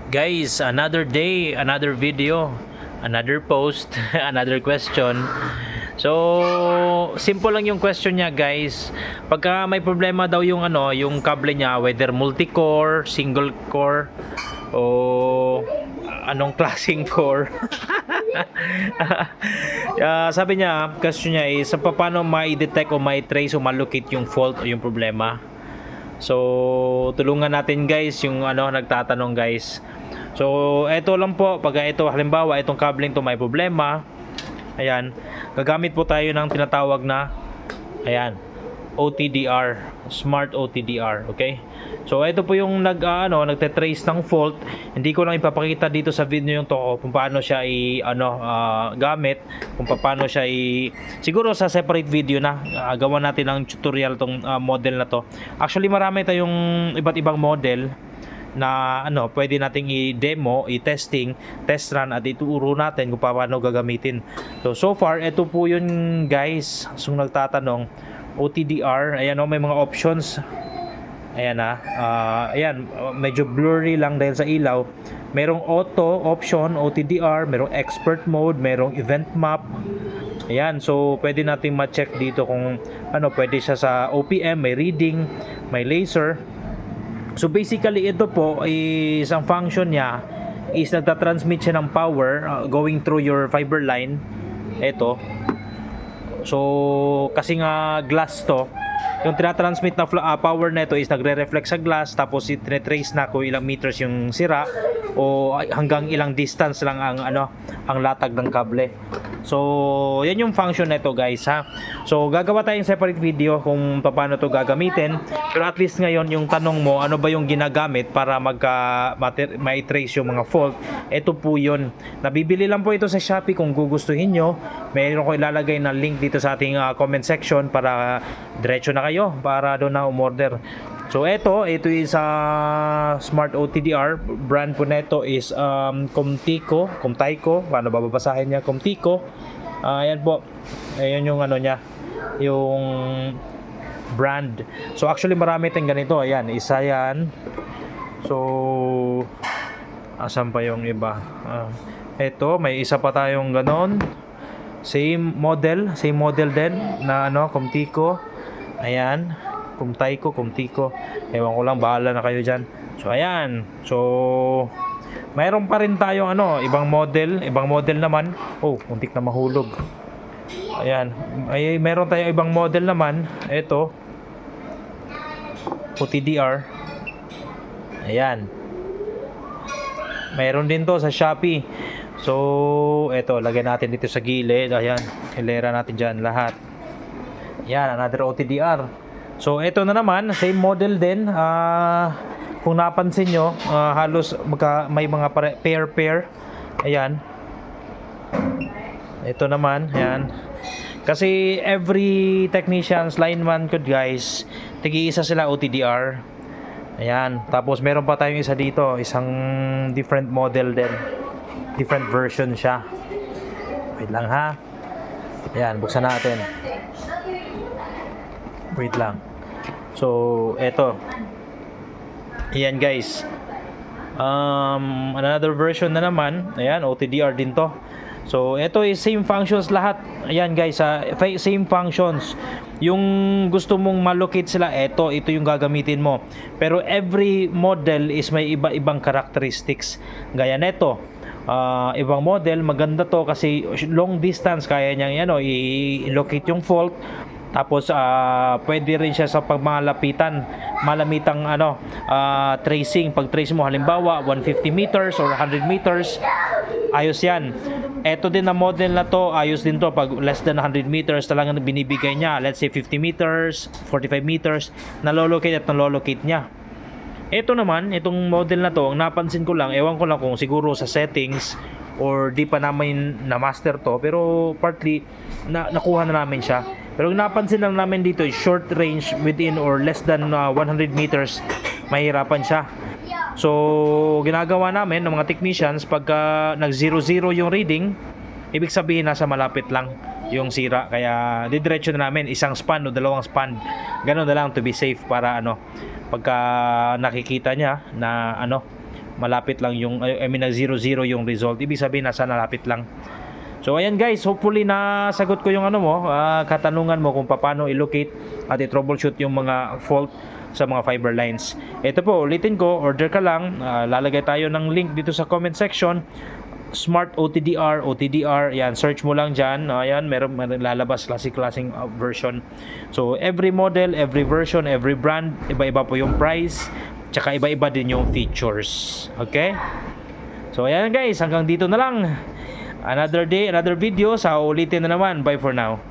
Guys, another day, another video, another post, another question. So, simple lang yung question niya, guys. Pagka may problema daw yung yung kable niya, whether multi-core, single core, o anong klaseng core. Sabi niya, question niya is paano ma-detect o ma-trace o ma-locate yung fault o yung problema. So, tulungan natin guys yung nagtatanong guys. So, eto lang po, pag ito halimbawa itong cabling to may problema, ayan, gagamit po tayo ng tinatawag na OTDR, Smart OTDR, okay? So, ito po yung nagte-trace ng fault. Hindi ko lang ipapakita dito sa video yung to kung paano siya gamit, kung paano siya siguro sa separate video na gawa natin ng tutorial tong model na to. Actually, marami tayong iba't ibang model na pwede nating i-demo, i-testing, test run at ituro natin kung paano gagamitin. So far, ito po yun guys. So nagtatanong, OTDR, ayan may mga options. Ayan ayan, medyo blurry lang dahil sa ilaw. Merong auto option, OTDR, merong expert mode, merong event map. Ayan, so pwede nating ma-check dito kung pwede siya sa OPM, may reading, may laser. So basically ito po is ang function niya is nagtatransmit siya ng power going through your fiber line. Ito. So kasi nga glass to, yung tinatransmit na power nito is nagre-reflect sa glass, tapos i-trace na kung ilang meters yung sira o hanggang ilang distance lang ang latag ng kable. So yan yung function nito guys ha. So gagawa tayong separate video kung paano to gagamitin, pero at least ngayon yung tanong mo, ano ba yung ginagamit para ma-trace yung mga fault, ito po yun. Nabibili lang po ito sa Shopee kung gugustuhin nyo. Mayroon ko ilalagay na link dito sa ating comment section para diretso na kayo para doon na umorder. So ito is Smart OTDR. Brand po nito is Comtico, paano babasahin niya? Comtico. Ayan po. Ayan yung niya, yung brand. So actually marami tayong ganito. Ayan, isa yan. So asan pa yung iba? Ito, may isa pa tayong ganon. Same model din na Comtico. Ayan, Comtico. Ewan ko lang, bahala na kayo dyan. So ayan. So mayroon pa rin tayong ibang model naman. Oh, muntik na mahulog. Ayan, meron tayong ibang model naman. Ito OTDR. Ayan, mayroon din to sa Shopee. So ito, lagay natin dito sa gilid. Ayan, hilera natin dyan lahat. Yan, another OTDR. So ito na naman, same model din. Kung napansin nyo, halos may mga pair. Ayan. Ito naman, ayan. Kasi every technician's lineman code guys, tigi-isa sila OTDR. Ayan. Tapos meron pa tayong isa dito, isang different model din. Different version siya. Wait lang ha. Ayan, buksan natin. Wait lang. So, eto. Ayan guys. Another version na naman. Ayan, OTDR din to. So, eto is same functions lahat. Ayan guys, same functions. Yung gusto mong ma-locate sila, ito yung gagamitin mo. Pero every model is may iba-ibang characteristics. Gaya neto. Ibang model, maganda to kasi long distance kaya niyang i-locate yung fault. Tapos pwede rin siya sa pagmalapitan, malamitang tracing. Pag trace mo halimbawa 150 meters or 100 meters, ayos yan. Eto din na model na to, ayos din to pag less than 100 meters talagang binibigay niya. Let's say 50 meters, 45 meters, nalolocate niya. Ito naman, itong model na to, ang napansin ko lang, ewan ko lang kung siguro sa settings or di pa namin na-master to, pero partly nakuha na namin siya. Pero napansin lang namin dito, short range within or less than 100 meters, mahirapan siya. So ginagawa namin ng mga technicians, pagka nag 0-0 yung reading, ibig sabihin nasa malapit lang yung sira, kaya didiretso na namin isang span o dalawang span, gano'n na lang to be safe para pagka nakikita niya na malapit lang yung na 0-0 yung result. Ibig sabihin nasa nalapit lang. So ayan guys, hopefully nasagot ko yung katanungan mo kung paano i-locate at i-troubleshoot yung mga fault sa mga fiber lines. Ito po, ulitin ko, order ka lang, lalagay tayo ng link dito sa comment section. Smart OTDR, yan, search mo lang dyan, ayan, meron lalabas klaseng version. So every model, every version, every brand, iba-iba po yung price, tsaka iba-iba din yung features. Okay, so ayan guys, hanggang dito na lang. Another day, another video, sa ulitin na naman. Bye for now.